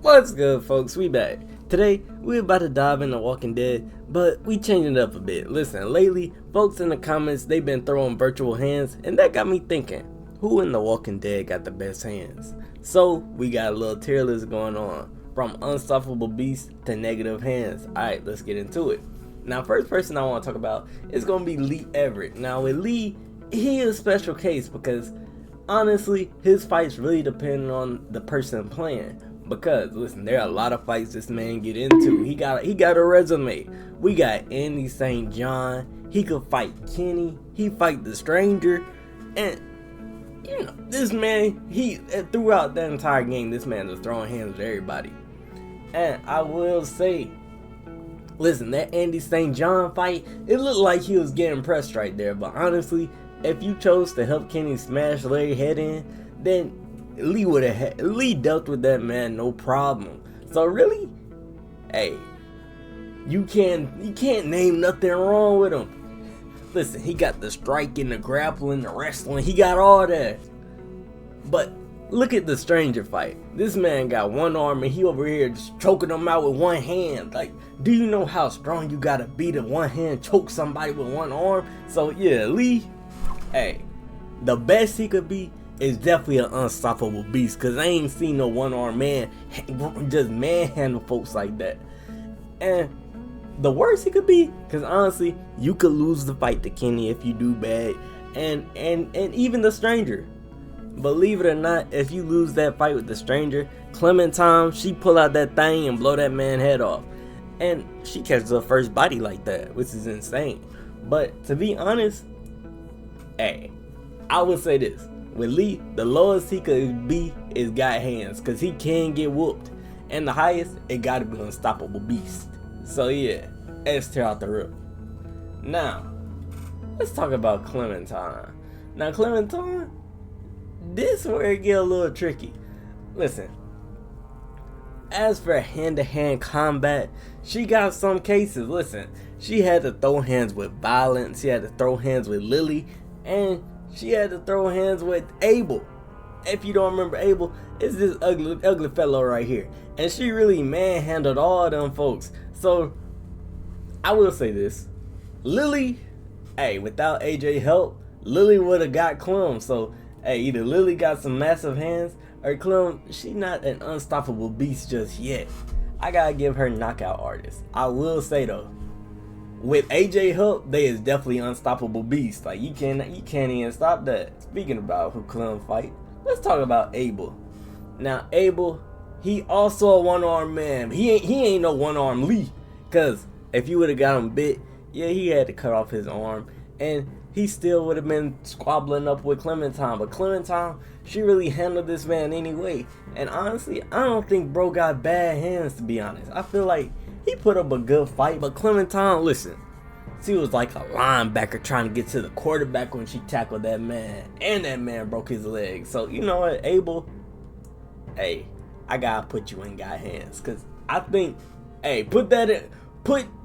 What's good, folks? We back. Today, we're about to dive into Walking Dead, but we changing it up a bit. Listen, lately, folks in the comments, they've been throwing virtual hands, and that got me thinking, who in The Walking Dead got the best hands? So, we got a little tier list going on, from unstoppable beasts to negative hands. Alright, let's get into it. Now, first person I want to talk about is going to be Lee Everett. Now, with Lee, he is a special case because, honestly, his fights really depend on the person playing. Because listen, there are a lot of fights this man get into. He got a resume. We got Andy St. John. He could fight Kenny. He fight the Stranger, and you know this man. He throughout that entire game, this man was throwing hands with everybody. And I will say, listen, that Andy St. John fight, it looked like he was getting pressed right there. But honestly, if you chose to help Kenny smash Larry head in, then Lee dealt with that man no problem. So really, hey, you can't name nothing wrong with him. Listen, he got the striking, the grappling, the wrestling, he got all that. But look at the Stranger fight. This man got one arm and he over here just choking him out with one hand. Like, do you know how strong you gotta be to one hand choke somebody with one arm? So yeah, Lee, hey, the best he could be is definitely an unstoppable beast, because I ain't seen no one-armed man just manhandle folks like that. And the worst he could be, because honestly, you could lose the fight to Kenny if you do bad, and even the Stranger. Believe it or not, if you lose that fight with the Stranger, Clementine, she pull out that thing and blow that man's head off, and she catches her first body like that, which is insane. But to be honest, hey, I would say this. With Lee, the lowest he could be is got hands, because he can get whooped. And the highest, it gotta be unstoppable beast. So yeah, S tier out the rip. Now, let's talk about Clementine. Now Clementine, this is where it get a little tricky. Listen, as for hand-to-hand combat, she got some cases. Listen, she had to throw hands with Violence, she had to throw hands with Lily, and she had to throw hands with Abel. If you don't remember Abel, it's this ugly fellow right here. And she really manhandled all of them folks. So, I will say this. Lily, hey, without AJ help, Lily would have got Clem. So, hey, either Lily got some massive hands, or Clem, she not an unstoppable beast just yet. I gotta give her knockout artist. I will say though, with AJ help, they is definitely unstoppable beast. Like you can't even stop that. Speaking about who Clem fight, let's talk about Abel. Now Abel, he also a one-armed man. He ain't no one-armed Lee. Cause if you would have got him bit, yeah, he had to cut off his arm, and he still would have been squabbling up with Clementine. But Clementine, she really handled this man anyway. And honestly, I don't think bro got bad hands, to be honest. I feel like he put up a good fight, but Clementine, listen, she was like a linebacker trying to get to the quarterback when she tackled that man, and that man broke his leg. So you know what, Abel, hey, I gotta put you in guy hands, cause I think, hey, put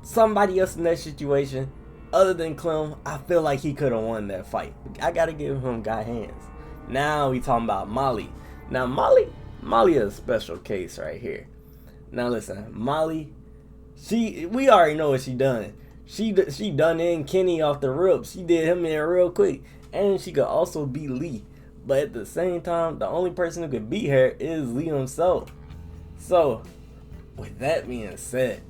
somebody else in that situation other than Clem. I feel like he could have won that fight. I gotta give him guy hands. Now we talking about Molly. Now Molly is a special case right here. Now listen, Molly, we already know what she done. She done in Kenny off the rip. She did him in real quick. And she could also beat Lee. But at the same time, the only person who could beat her is Lee himself. So, with that being said,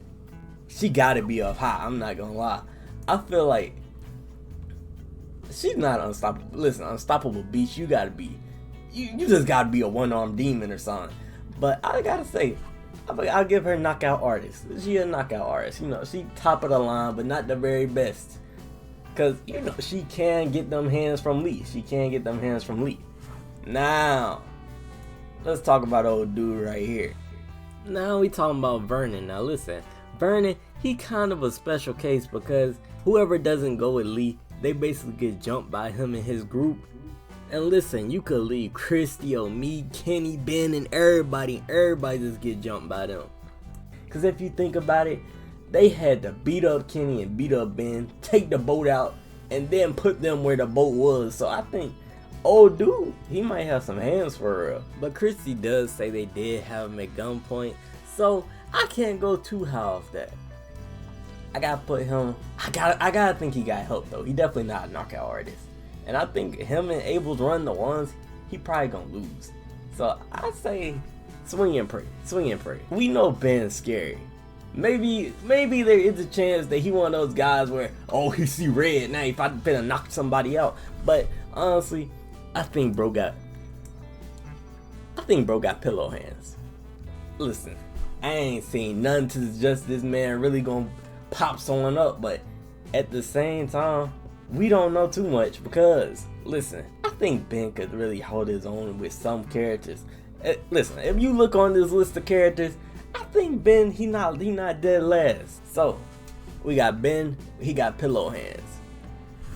she gotta be up high. I'm not gonna lie. I feel like she's not unstoppable. Listen, unstoppable beast, you gotta be. You just gotta be a one-armed demon or something. But I gotta say, I'll give her knockout artist. She a knockout artist. You know, she top of the line, but not the very best. Cause you know she can get them hands from Lee. Now, let's talk about old dude right here. Now we talking about Vernon. Now listen, Vernon, he kind of a special case because whoever doesn't go with Lee, they basically get jumped by him and his group. And listen, you could leave Christy, me, Kenny, Ben, and everybody just get jumped by them. Cause if you think about it, they had to beat up Kenny and beat up Ben, take the boat out, and then put them where the boat was. So I think old dude, he might have some hands for real. But Christy does say they did have him at gunpoint, so I can't go too high off that. I gotta put him, I gotta think he got help though. He definitely not a knockout artist. And I think him and Abel's run the ones, he probably gonna lose. So I say swing and pray, swing and pray. We know Ben's scary. Maybe there is a chance that he one of those guys where, oh, he see red now, if I finna knock somebody out. But honestly, I think bro got pillow hands. Listen, I ain't seen nothing to suggest this man really gonna pop someone up, but at the same time, we don't know too much because, listen, I think Ben could really hold his own with some characters. Listen, if you look on this list of characters, I think Ben, he not dead last. So, we got Ben, he got pillow hands.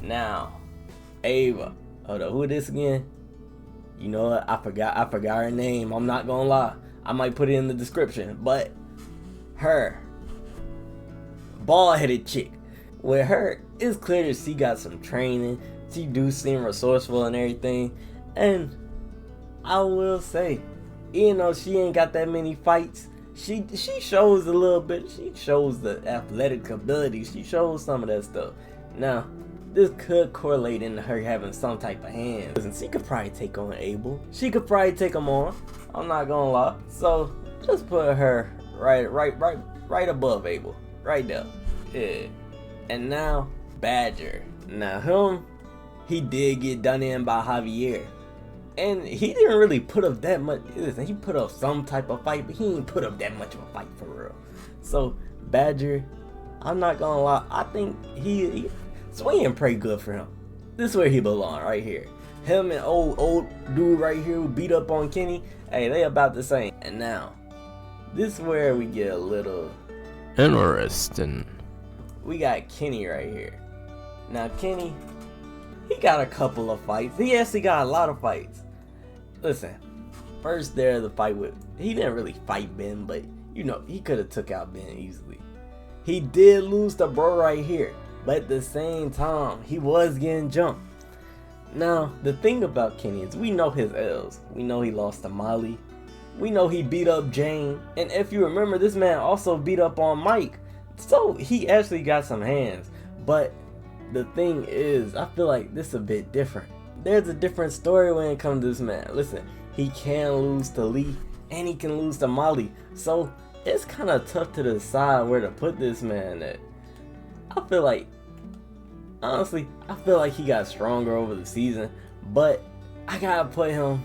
Now, Ava, hold up, who is this again? You know what, I forgot her name, I'm not gonna lie. I might put it in the description, but her, bald-headed chick. With her, it's clear that she got some training, she do seem resourceful and everything, and I will say, even though she ain't got that many fights, she shows a little bit, she shows the athletic ability, she shows some of that stuff. Now, this could correlate into her having some type of hands. Listen, she could probably take on Abel. She could probably take him on. I'm not gonna lie. So, just put her right above Abel. Right there. Yeah. And now, Badger. Now him, he did get done in by Javier. And he didn't really put up that much. Listen, he put up some type of fight, but he didn't put up that much of a fight for real. So, Badger, I'm not gonna lie, I think he swing and pray good for him. This is where he belong, right here. Him and old dude right here who beat up on Kenny, hey, they about the same. And now, this is where we get a little interesting. We got Kenny right here. Now Kenny, he got a couple of fights. He actually got a lot of fights. Listen, first there the fight with, he didn't really fight Ben, but you know, he could have took out Ben easily. He did lose to bro right here, but at the same time, he was getting jumped. Now, the thing about Kenny is we know his L's. We know he lost to Molly. We know he beat up Jane. And if you remember, this man also beat up on Mike. So he actually got some hands. But the thing is, I feel like this is a bit different. There's a different story when it comes to this man. Listen, he can lose to Lee and he can lose to Molly. So it's kind of tough to decide where to put this man at. I feel like, honestly, I feel like he got stronger over the season. But I gotta put him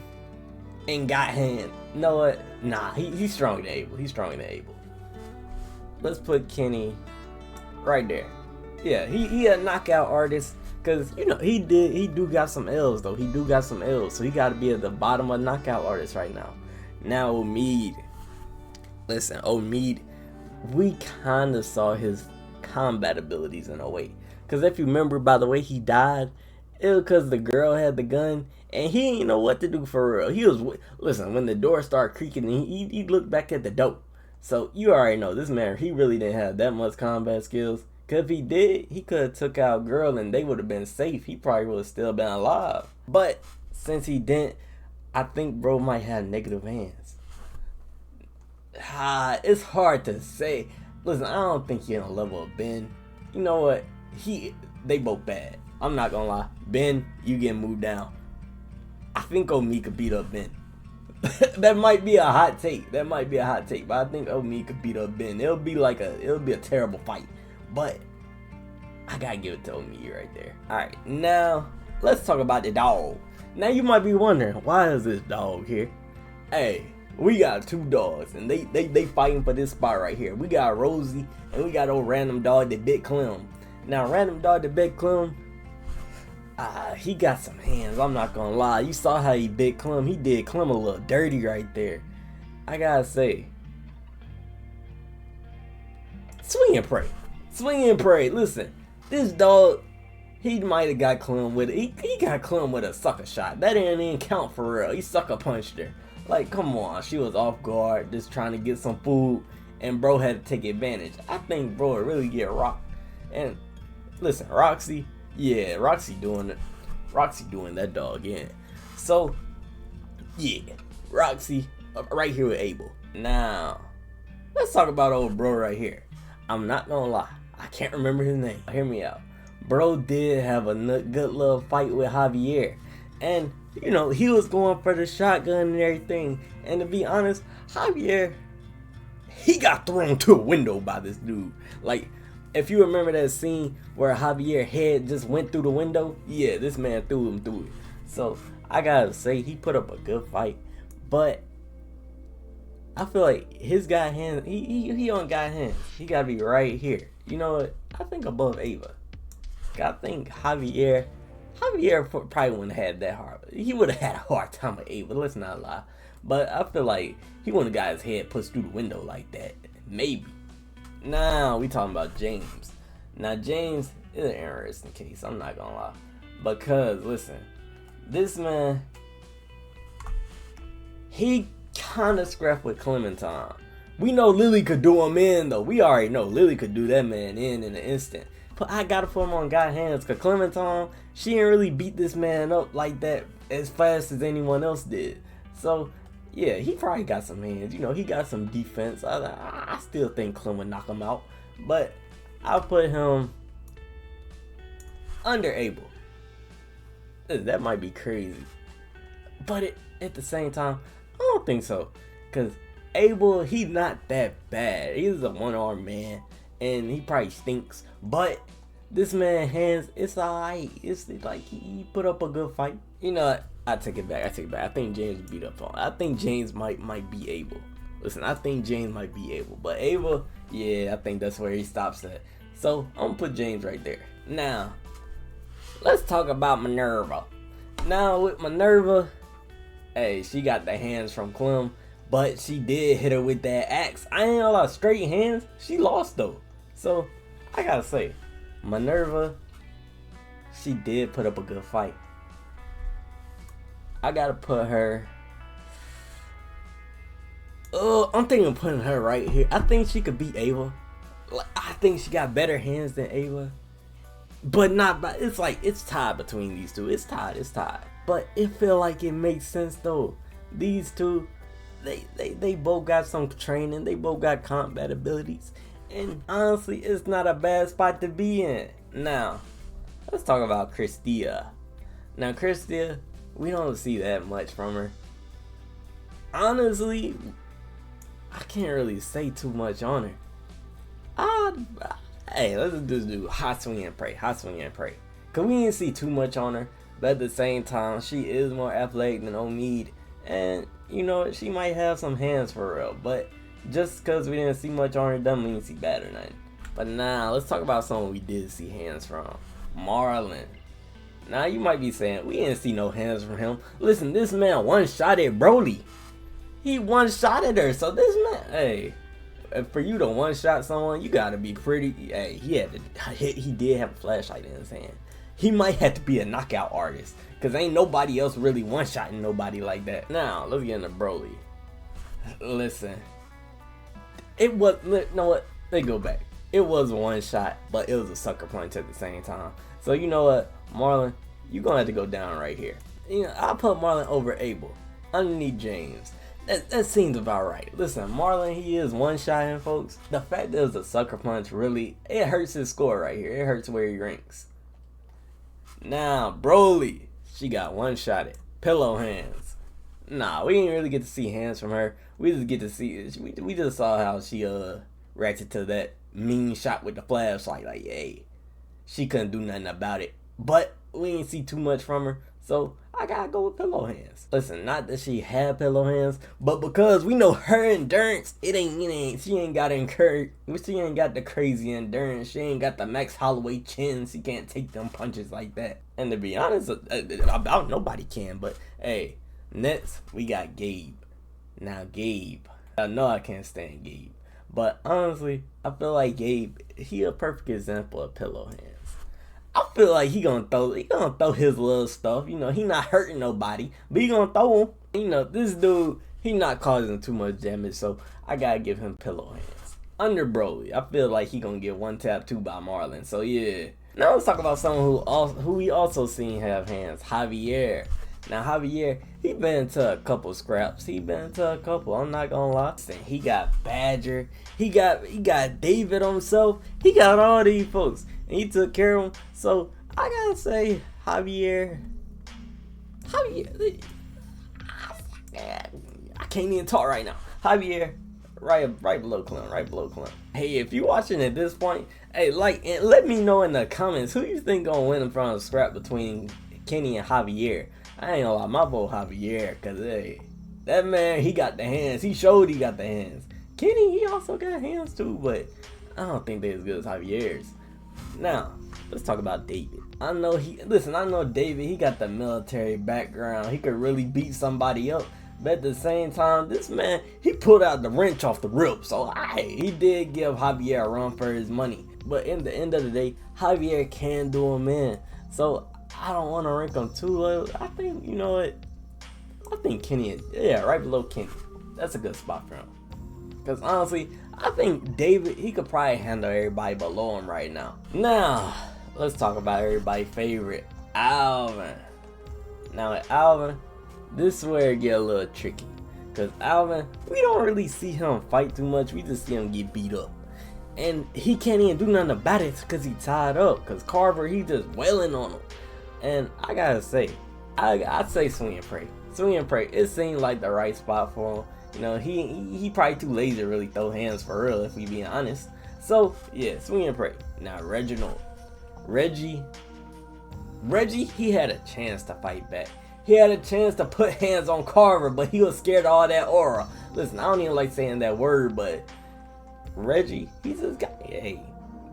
in got hand. You know what? Nah, he's stronger than Abel. He's stronger than Abel. Let's put Kenny right there. Yeah, he a knockout artist. Cause you know he do got some L's though. He do got some L's. So he gotta be at the bottom of knockout artists right now. Now Omid. Listen, Omid, we kinda saw his combat abilities in a way. Cause if you remember by the way he died, it was cause the girl had the gun and he didn't know what to do for real. He was, listen, when the door started creaking, he looked back at the door. So you already know this man, he really didn't have that much combat skills. Cause if he did, he could have took out girl and they would have been safe. He probably would have still been alive. But since he didn't, I think bro might have negative hands. It's hard to say. Listen, I don't think he on a level of Ben. You know what? They both bad. I'm not gonna lie. Ben, you get moved down. I think Omi could beat up Ben. That might be a hot take. But I think Omi could beat up Ben. It'll be a terrible fight. But I gotta give it to Omi right there. Alright, now let's talk about the dog. Now you might be wondering, why is this dog here? Hey, we got two dogs and they fighting for this spot right here. We got Rosie and we got old random dog, the Big Clem. Now random dog, the Big Clem, he got some hands, I'm not gonna lie. You saw how he bit Clem. He did Clem a little dirty right there. I gotta say, swing and pray. Swing and pray. Listen, this dog, he might have got Clem with it. He got Clem with a sucker shot. That didn't even count for real. He sucker punched her. Like, come on. She was off guard, just trying to get some food, and bro had to take advantage. I think bro would really get rocked. And listen, Roxy, yeah, Roxy doing that dog in. So, yeah, Roxy, right here with Abel. Now, let's talk about old bro right here. I'm not gonna lie, I can't remember his name. Hear me out. Bro did have a good little fight with Javier. And, you know, he was going for the shotgun and everything. And to be honest, Javier, he got thrown to a window by this dude. Like, if you remember that scene where Javier's head just went through the window, yeah, this man threw him through it. So, I gotta say, he put up a good fight. But I feel like his guy hands, he on guy hands. He gotta be right here. You know what? I think above Ava. I think Javier probably wouldn't have had that hard. He would have had a hard time with Ava, let's not lie. But I feel like he wouldn't have got his head pushed through the window like that. Maybe. Now we talking about James. Now James is an interesting case, I'm not gonna lie. Because listen, this man, he kinda scrapped with Clementine. We know Lily could do him in though. We already know Lily could do that man in an instant. But I gotta put him on God's hands because Clementine, she didn't really beat this man up like that as fast as anyone else did. So, yeah, he probably got some hands. You know, he got some defense. I still think Clem would knock him out. But I'll put him under Abel. That might be crazy. But at the same time, I don't think so. Because Abel, he's not that bad. He's a one-armed man. And he probably stinks. But this man hands, it's alright. It's like he put up a good fight. You know what? I take it back. I think James beat up on. I think James might be able. Listen, I think James might be able. But Ava, yeah, I think that's where he stops at. So I'm gonna put James right there. Now, let's talk about Minerva. Now with Minerva, hey, she got the hands from Clem, but she did hit her with that axe. I ain't gonna lie, straight hands. She lost though. So I gotta say, Minerva, she did put up a good fight. I gotta put her. I'm thinking of putting her right here. I think she could beat Ava. Like, I think she got better hands than Ava. But not by, it's like, it's tied between these two. It's tied. But it feel like it makes sense though. These two, they both got some training. They both got combat abilities. And honestly, it's not a bad spot to be in. Now, let's talk about Christia. Now, Christia, we don't see that much from her. Honestly, I can't really say too much on her. Hey, let's just do hot swing and pray. Cause we didn't see too much on her, but at the same time, she is more athletic than Omid, and you know she might have some hands for real. But just cause we didn't see much on her, doesn't mean she bad or nothing. But now let's talk about someone we did see hands from. Marlon. Now you might be saying we didn't see no hands from him. Listen, this man one-shotted Broly. He one-shotted her, so this man, hey. For you to one-shot someone, you gotta be pretty. Hey, he did have a flashlight in his hand. He might have to be a knockout artist, cause ain't nobody else really one-shotting nobody like that. Now let's get into Broly. Listen, it was. You know what? They go back. It was one shot, but it was a sucker punch at the same time. So you know what, Marlon, you gonna have to go down right here. You know, I'll put Marlon over Abel, underneath James. That seems about right. Listen, Marlon, he is one-shotting, folks. The fact that it was a sucker punch, really, it hurts his score right here. It hurts where he ranks. Now, Broly, she got one-shotted. Pillow hands. Nah, we didn't really get to see hands from her. We just get to see, we just saw how she reacted to that mean shot with the flashlight. Like, hey, she couldn't do nothing about it. But we didn't see too much from her. So I gotta go with pillow hands. Listen, not that she had pillow hands, but because we know her endurance, she ain't got the crazy endurance. She ain't got the Max Holloway chin. She can't take them punches like that. And to be honest, about nobody can. But hey, next we got Gabe. Now Gabe, I know I can't stand Gabe, but honestly, I feel like Gabe, he a perfect example of pillow hands. I feel like he gonna throw his little stuff. You know, he not hurting nobody, but he gonna throw them. You know, this dude, he not causing too much damage, so I gotta give him pillow hands. Under Broly, I feel like he gonna get one tap too by Marlon. So yeah. Now let's talk about someone who we also seen have hands. Javier. Now Javier, he been into a couple scraps. He been into a couple. I'm not gonna lie. He got Badger. He got David himself. He got all these folks, and he took care of them. So I gotta say, Javier. I can't even talk right now. Javier, right below Clem, right below Clem. Hey, if you watching at this point, hey, like, and let me know in the comments who you think gonna win in front of the scrap between Kenny and Javier. I ain't gonna lie, my vote Javier, cause hey, that man, he got the hands. He showed he got the hands. Kenny, he also got hands too, but I don't think they're as good as Javier's. Now, let's talk about David. I know David, he got the military background. He could really beat somebody up. But at the same time, this man, he pulled out the wrench off the rip. So he did give Javier a run for his money. But in the end of the day, Javier can do him in. So I don't want to rank him too low. I think, you know what? I think Kenny is, yeah, right below Kenny. That's a good spot for him. Because honestly, I think David, he could probably handle everybody below him right now. Now, let's talk about everybody's favorite, Alvin. Now with Alvin, this is where it get a little tricky. Because Alvin, we don't really see him fight too much. We just see him get beat up. And he can't even do nothing about it because he tied up. Because Carver, he just wailing on him. And I gotta say, I'd say Swing and Pray. Swing and Pray, it seemed like the right spot for him. You know, he probably too lazy to really throw hands for real, if we being honest. So, yeah, Swing and Pray. Now, Reggie, he had a chance to fight back. He had a chance to put hands on Carver, but he was scared of all that aura. Listen, I don't even like saying that word, but Reggie, he just got, hey,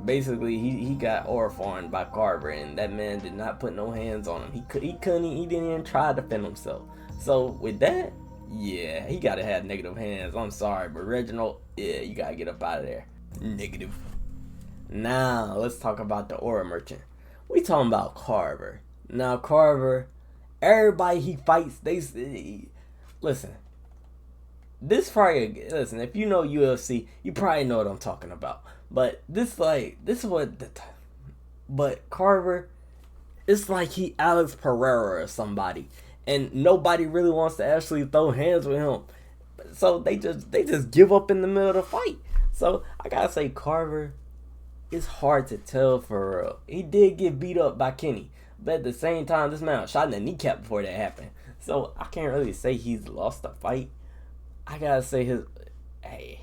basically he got aura foreign by Carver, and that man did not put no hands on him. He didn't even try to defend himself. So with that, yeah, he gotta have negative hands. I'm sorry, but Reginald, yeah, you gotta get up out of there. Negative. Now let's talk about the aura merchant. We talking about Carver. Now Carver, everybody he fights, listen. This probably, listen, if you know UFC, you probably know what I'm talking about. But but Carver, it's like he Alex Pereira or somebody, and nobody really wants to actually throw hands with him. So they just give up in the middle of the fight. So I gotta say, Carver, it's hard to tell for real. He did get beat up by Kenny, but at the same time, this man was shot in the kneecap before that happened. So I can't really say he's lost the fight. I gotta say hey,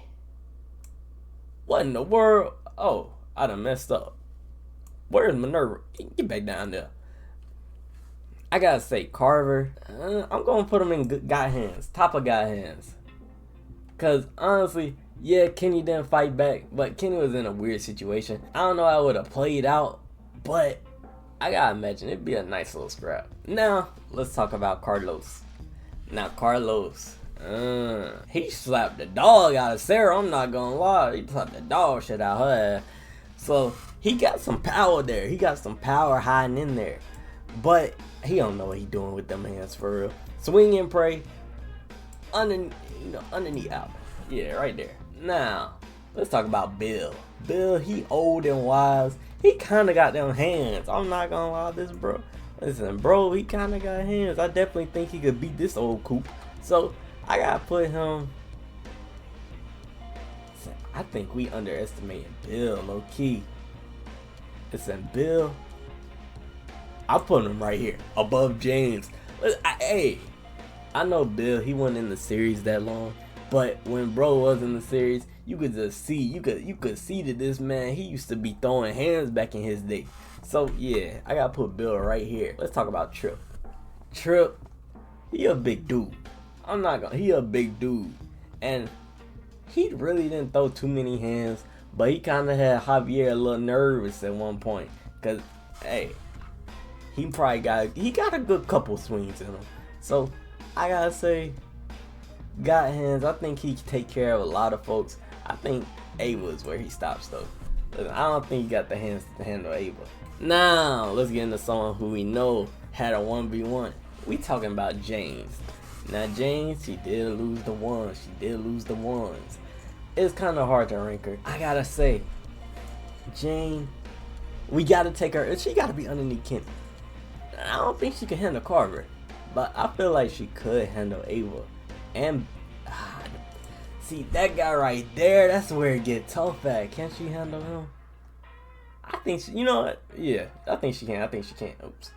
what in the world? Oh, I done messed up. Where's Minerva? Get back down there. I gotta say, Carver, I'm gonna put him in guy hands, top of guy hands. Cause honestly, yeah, Kenny didn't fight back, but Kenny was in a weird situation. I don't know how it would have played out, but I gotta imagine it'd be a nice little scrap. Now, let's talk about Carlos. Now, Carlos, he slapped the dog out of Sarah, I'm not gonna lie. He slapped the dog shit out of her ass. So, he got some power there. He got some power hiding in there. But, he don't know what he doing with them hands for real. Swing and Pray, underneath Alvin. Yeah, right there. Now, let's talk about Bill. Bill, he old and wise. He kind of got them hands. I'm not gonna lie to this, bro. Listen, bro, he kind of got hands. I definitely think he could beat this old coop. So, I gotta put him. I think we underestimated Bill, low key. Listen, Bill, I put him right here, above James. I know Bill, he wasn't in the series that long, but when bro was in the series, you could just see, you could see that this man, he used to be throwing hands back in his day. So yeah, I gotta put Bill right here. Let's talk about Trip. Trip, he a big dude. He a big dude. And he really didn't throw too many hands, but he kind of had Javier a little nervous at one point. Cause, hey, he got a good couple swings in him. So, I gotta say, got hands. I think he can take care of a lot of folks. I think Ava's where he stops though. I don't think he got the hands to handle Ava. Now, let's get into someone who we know had a 1v1. We talking about James. Now, James, she did lose the ones. It's kind of hard to rank her. I gotta say, Jane, we gotta take her. She gotta be underneath Kenny. I don't think she can handle Carver. but I feel like she could handle Ava. And see that guy right there, that's where it get tough at. Can she handle him? I think she, you know what? Yeah, I think she can. I think she can. Oops.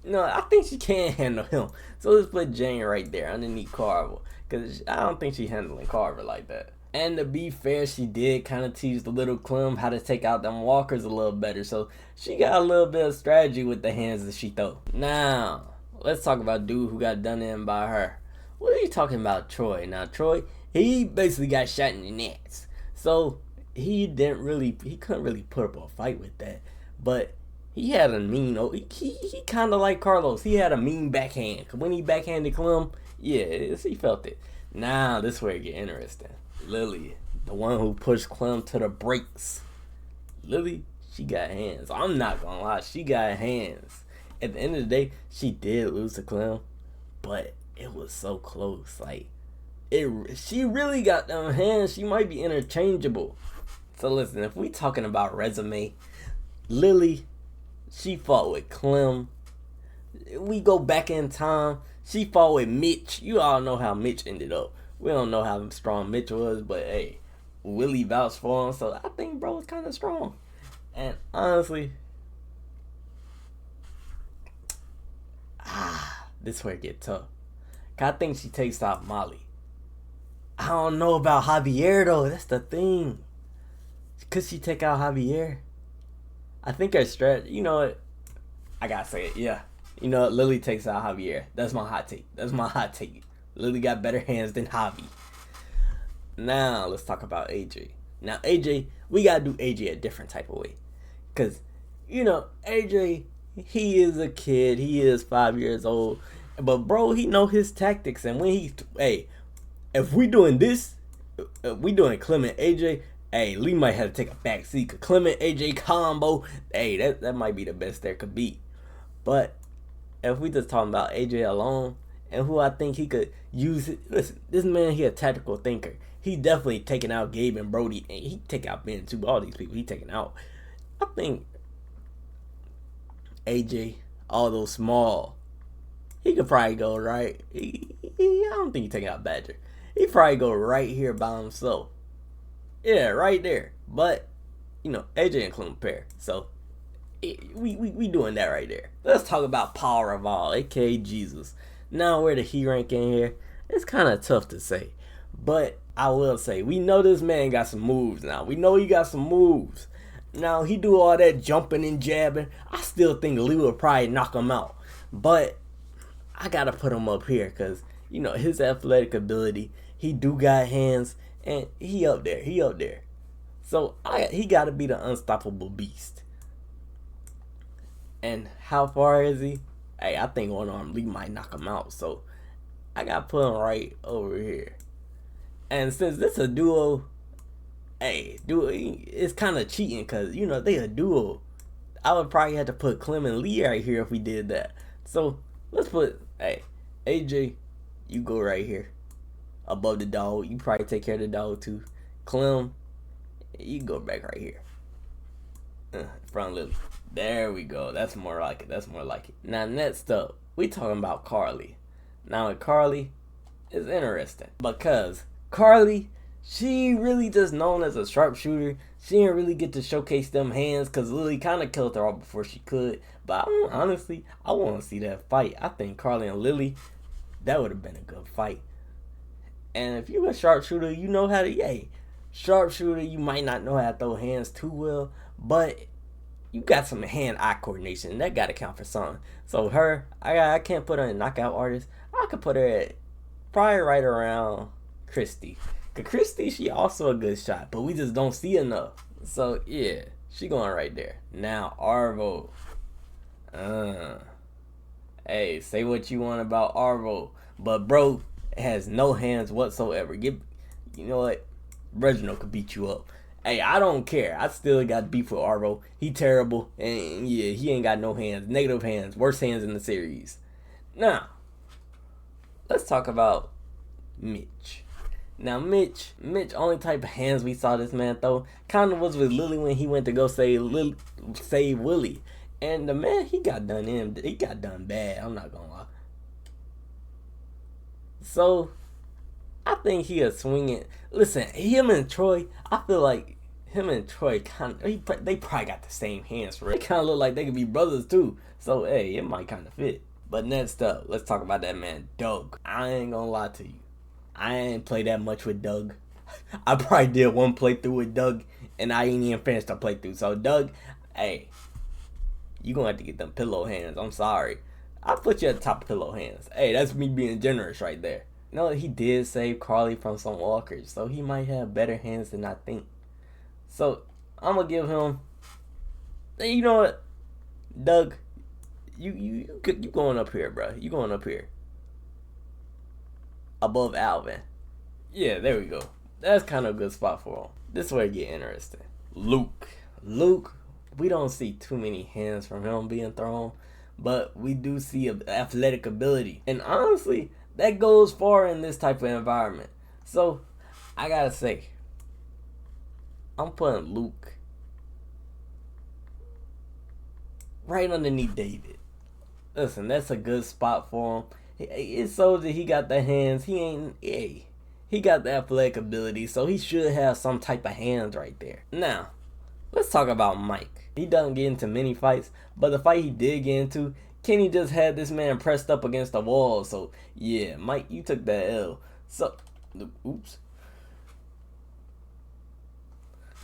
No, I think she can handle him. So let's put Jane right there underneath Carver. Because I don't think she's handling Carver like that. And to be fair, she did kind of teach the little Clem how to take out them walkers a little better. So she got a little bit of strategy with the hands that she throw. Now, let's talk about dude who got done in by her. What are you talking about, Troy? Now, Troy, he basically got shot in the nuts. So he couldn't really put up a fight with that. But he had a mean, he kind of like Carlos. He had a mean backhand. Cause when he backhanded Clem, yeah, he felt it. Now, this is where it get interesting. Lily, the one who pushed Clem to the brakes. Lily, she got hands. I'm not gonna lie, she got hands. At the end of the day, she did lose to Clem, but it was so close. Like, she really got them hands. She might be interchangeable. So listen, if we talking about resume, Lily, she fought with Clem. We go back in time. She fought with Mitch. You all know how Mitch ended up. We don't know how strong Mitch was, but hey, Willie vouched for him, so I think bro was kind of strong. And honestly, this is where it get tough. I think she takes out Molly. I don't know about Javier though. That's the thing. Could she take out Javier? I think her strategy. You know what? I gotta say it. Yeah. You know what? Lily takes out Javier. That's my hot take. Lily got better hands than Javi. Now let's talk about AJ. Now AJ, we gotta do AJ a different type of way, cause you know AJ, he is a kid. He is 5 years old, but bro, he know his tactics. And when if we doing this, we doing Clement AJ. Hey, Lee might have to take a back seat. Cause Clement AJ combo, hey, that might be the best there could be. But if we just talking about AJ alone, and who I think he could use it. Listen, this man, he a tactical thinker. He definitely taking out Gabe and Brody, and he take out Ben too. All these people he taking out. I think AJ, although small, he could probably go right. I don't think he taking out Badger. He probably go right here by himself. Yeah, right there. But you know, AJ and Clem pair. So we doing that right there. Let's talk about Power of All, aka Jesus. Now, where the he rank in here, it's kind of tough to say. But I will say, we know this man got some moves now. We know he got some moves. Now, he do all that jumping and jabbing. I still think Lee will probably knock him out. But I got to put him up here because, you know, his athletic ability, he do got hands, and he up there. So, he got to be the unstoppable beast. And how far is he? Hey, I think one arm Lee might knock him out, so I got to put him right over here. And since this a duo, it's kind of cheating because, you know, they a duo. I would probably have to put Clem and Lee right here if we did that. So let's put, AJ, you go right here above the dog. You probably take care of the dog too. Clem, you go back right here. Front Lily. There we go. That's more like it. Now next up, we talking about Carly. Now Carly is interesting because Carly, she really just known as a sharpshooter. She didn't really get to showcase them hands because Lily kind of killed her off before she could. But honestly, I want to see that fight. I think Carly and Lily, that would have been a good fight. And if you're a sharpshooter, you know how to, sharpshooter, you might not know how to throw hands too well, but you got some hand-eye coordination. That got to count for something. So her, I can't put her in knockout artist. I could put her at probably right around Christy. Because Christy, she also a good shot, but we just don't see enough. So, yeah, she going right there. Now, Arvo. Hey, say what you want about Arvo, but bro has no hands whatsoever. You know what? Reginald could beat you up. Hey, I don't care. I still got beef with Arvo. He terrible. And yeah, he ain't got no hands. Negative hands. Worst hands in the series. Now, let's talk about Mitch. Now Mitch, only type of hands we saw this man throw kind of was with Lily when he went to go save Willie. And the man, he got done bad, I'm not gonna lie. So, I think he is swinging. Listen, him and Troy, I feel like him and Troy they probably got the same hands, right? They kind of look like they could be brothers too. So, hey, it might kind of fit. But next up, let's talk about that man, Doug. I ain't gonna lie to you. I ain't play that much with Doug. I probably did one playthrough with Doug, and I ain't even finished the playthrough. So, Doug, hey, you gonna have to get them pillow hands. I'm sorry. I'll put you at the top of pillow hands. Hey, that's me being generous right there. You know, he did save Carly from some walkers, so he might have better hands than I think. So, I'm gonna give him, you know what, Doug, you going up here, bro. You going up here. Above Alvin. Yeah, there we go. That's kind of a good spot for him. This is where it get interesting. Luke, we don't see too many hands from him being thrown, but we do see athletic ability. And honestly, that goes far in this type of environment. So, I gotta say, I'm putting Luke right underneath David. Listen, that's a good spot for him. It shows that he got the hands. He got the athletic ability, so he should have some type of hands right there. Now, let's talk about Mike. He doesn't get into many fights, but the fight he did get into, Kenny just had this man pressed up against the wall. So, yeah, Mike, you took that L. So, oops.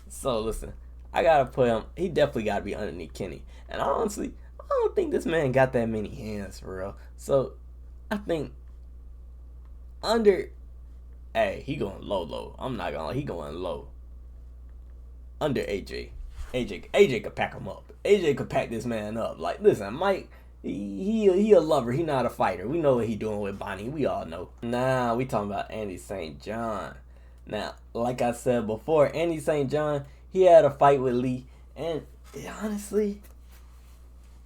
So, listen, I gotta put him, he definitely gotta be underneath Kenny. And honestly, I don't think this man got that many hands for real. So, I think hey, he going low. I'm not gonna lie, he going low. Under AJ. AJ could pack him up. AJ could pack this man up. Like, listen, Mike, he a lover. He not a fighter. We know what he doing with Bonnie. We all know. Nah, we talking about Andy St. John. Now, like I said before, Andy St. John, he had a fight with Lee. And honestly,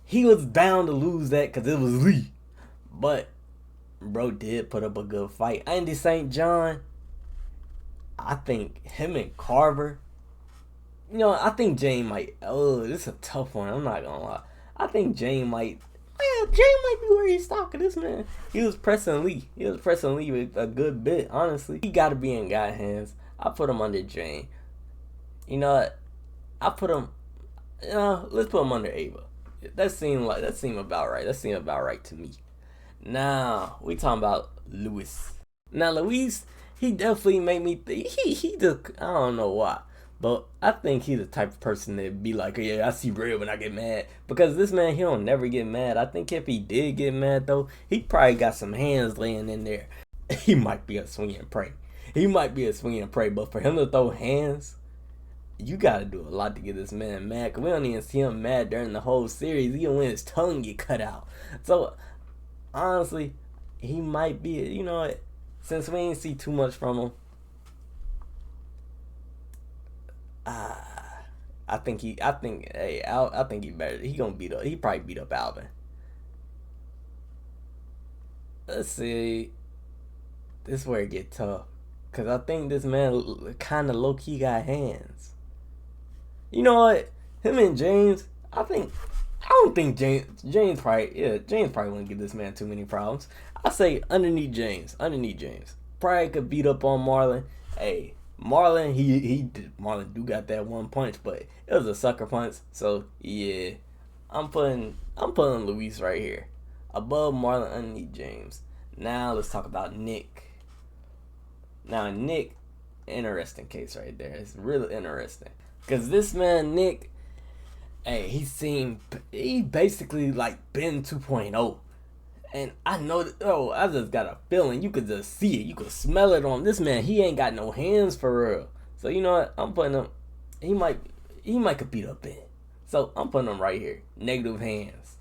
he was bound to lose that because it was Lee. But bro did put up a good fight. Andy St. John, I think him and Carver, you know, I think Jane might, this is a tough one, I'm not gonna lie. I think Jane might be where he's stalking this man. He was pressing Lee with a good bit, honestly. He gotta be in God hands. I put him under Jane. You know what? Let's put him under Ava. That seemed about right. That seemed about right to me. Now, we talking about Luis. Now, Luis, he definitely made me think, he just, I don't know why, but I think he's the type of person that be like, yeah, I see red when I get mad. Because this man, he don't never get mad. I think if he did get mad, though, he probably got some hands laying in there. He might be a swing and pray. But for him to throw hands, you gotta do a lot to get this man mad. Because we don't even see him mad during the whole series, even when his tongue get cut out. So, honestly, he might be, you know what, since we ain't see too much from him, I think he better. He probably beat up Alvin. Let's see. This is where it get tough. Cause I think this man kinda low key got hands. You know what? Him and James, I don't think James probably wouldn't give this man too many problems. I say underneath James. Probably could beat up on Marlon. Hey, Marlon, Marlon do got that one punch, but it was a sucker punch. So yeah, I'm putting Luis right here, above Marlon, underneath James. Now let's talk about Nick. Now Nick, interesting case right there. It's really interesting because this man Nick, hey, he basically like Ben 2.0. And I know that, I just got a feeling. You could just see it. You could smell it on this man. He ain't got no hands for real. So you know what? I'm putting him, he might could beat up Ben. So I'm putting him right here. Negative hands.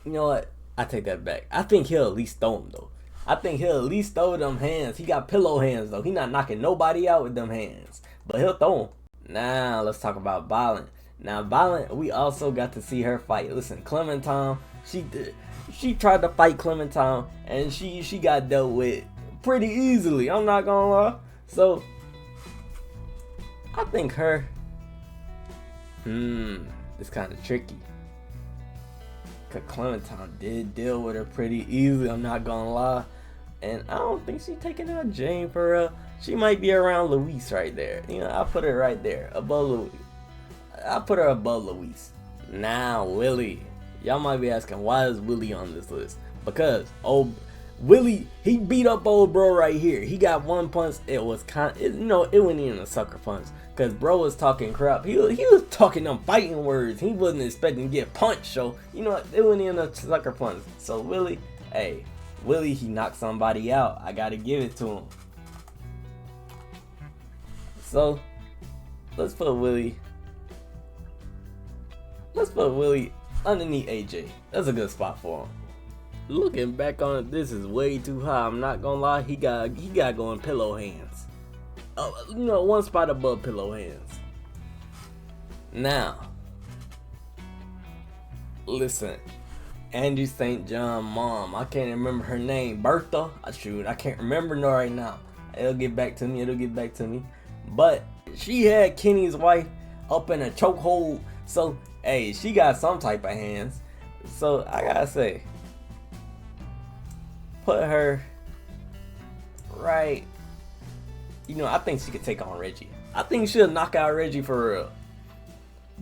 You know what? I take that back. I think he'll at least throw them though. I think he'll at least throw them hands. He got pillow hands though. He not knocking nobody out with them hands. But he'll throw them. Now let's talk about Violent. Now Violent, we also got to see her fight. Listen, Clementine, she tried to fight Clementine and she got dealt with pretty easily. I'm not gonna lie. So I think her, it's kind of tricky. Cause Clementine did deal with her pretty easily, I'm not gonna lie. And I don't think she's taking out Jane for real. She might be around Luis right there. You know, I'll put her right there, above Luis. I'll put her above Luis. Now, Willie. Y'all might be asking, why is Willie on this list? Because old Willie, he beat up old bro right here. He got one punch. It was it wasn't even a sucker punch. Cause bro was talking crap. He was talking them fighting words. He wasn't expecting to get punched. So you know it wasn't even a sucker punch. So Willie, he knocked somebody out. I gotta give it to him. So let's put Willie underneath AJ. That's a good spot for him. Looking back on it, this is way too high. I'm not gonna lie. He got going pillow hands. One spot above pillow hands. Now, listen. Angie St. John mom. I can't remember her name. Bertha. I can't remember her right now. It'll get back to me. But she had Kenny's wife up in a chokehold. So, she got some type of hands. So, I gotta say, put her right. I think she could take on Reggie. I think she'll knock out Reggie for real.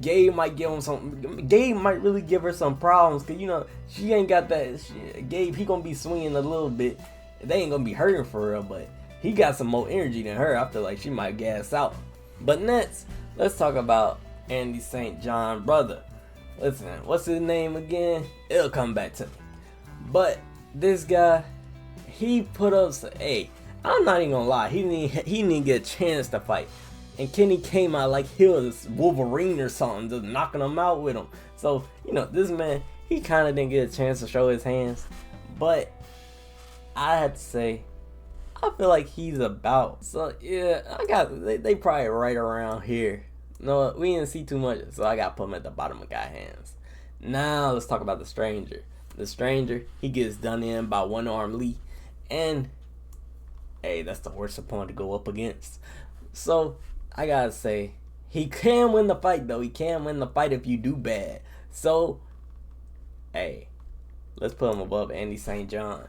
Gabe might give him some. Gabe might really give her some problems, cause she ain't got that. Gabe, he gonna be swinging a little bit. They ain't gonna be hurting for real, but he got some more energy than her. I feel like she might gas out. But next, let's talk about Andy St. John brother. Listen, what's his name again? It'll come back to me. But this guy, he put up. I'm not even gonna lie. He didn't get a chance to fight. And Kenny came out like he was Wolverine or something, just knocking him out with him. So, this man, he kind of didn't get a chance to show his hands. But I have to say, I feel like he's about. So, yeah, they probably right around here. No, we didn't see too much, so I got to put him at the bottom of guy's hands. Now, let's talk about the Stranger. The Stranger, he gets done in by One Arm Lee. And, that's the worst opponent to go up against. So, I gotta say, he can win the fight, though. He can win the fight if you do bad. So, let's put him above Andy St. John.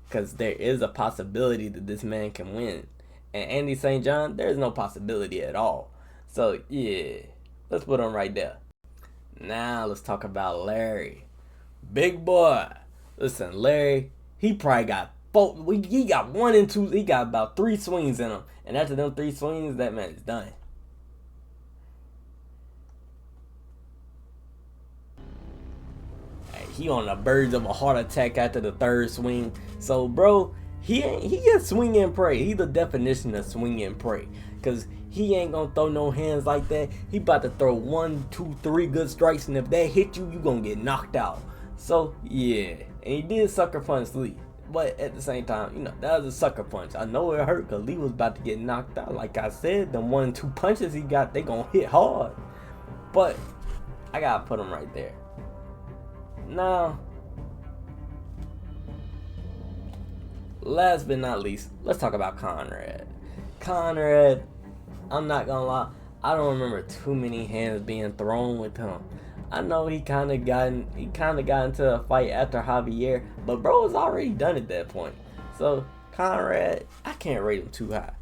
Because there is a possibility that this man can win. And Andy St. John, there's no possibility at all. So, yeah, let's put him right there. Now, let's talk about Larry. Big boy. Listen, Larry, he probably got he got 1 and 2. He got about 3 swings in him. And after them 3 swings, that man is done. He on the verge of a heart attack after the 3rd swing. So, bro, he gets swing and pray. He the definition of swing and pray. Because he ain't going to throw no hands like that. He about to throw 1, 2, 3 good strikes. And if that hit you, you going to get knocked out. So, yeah. And he did sucker punch Lee. But at the same time, that was a sucker punch. I know it hurt because Lee was about to get knocked out. Like I said, the 1, 2 punches he got, they gonna hit hard. But I gotta put him right there. Now, last but not least, let's talk about Conrad. Conrad, I'm not gonna lie, I don't remember too many hands being thrown with him. I know he kind of got into a fight after Javier, but bro was already done at that point. So Conrad, I can't rate him too high.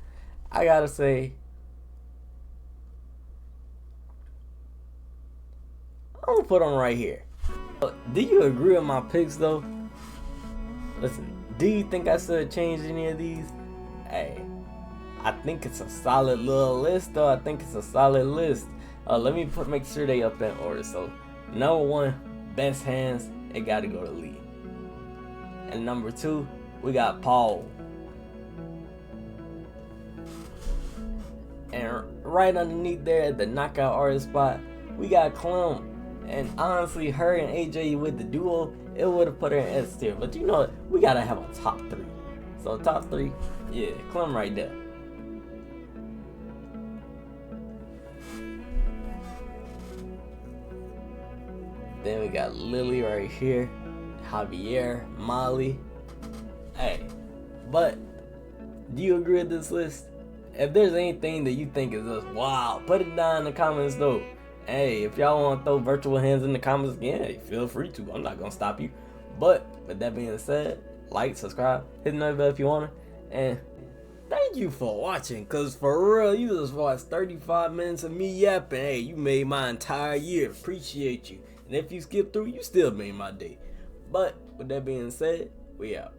I gotta say, I'm gonna put him right here. Do you agree with my picks though? Listen, do you think I should have changed any of these? I think it's a solid little list though. I think it's a solid list. Let me make sure they up in order. So, number 1, best hands, it got to go to Lee. And number 2, we got Paul. And right underneath there at the knockout artist spot, we got Clem. And honestly, her and AJ with the duo, it would have put her in S tier. But we got to have a top 3. So, top 3, yeah, Clem right there. Then we got Lily right here, Javier, Molly. But do you agree with this list? If there's anything that you think is just wild, put it down in the comments though. Hey, if y'all want to throw virtual hands in the comments again, hey, feel free to. I'm not gonna stop you. But with that being said, like, subscribe, hit the notification bell if you want to, and thank you for watching. Cause for real, you just watched 35 minutes of me yapping. Hey, you made my entire year. Appreciate you. And if you skip through, you still made my day. But with that being said, we out.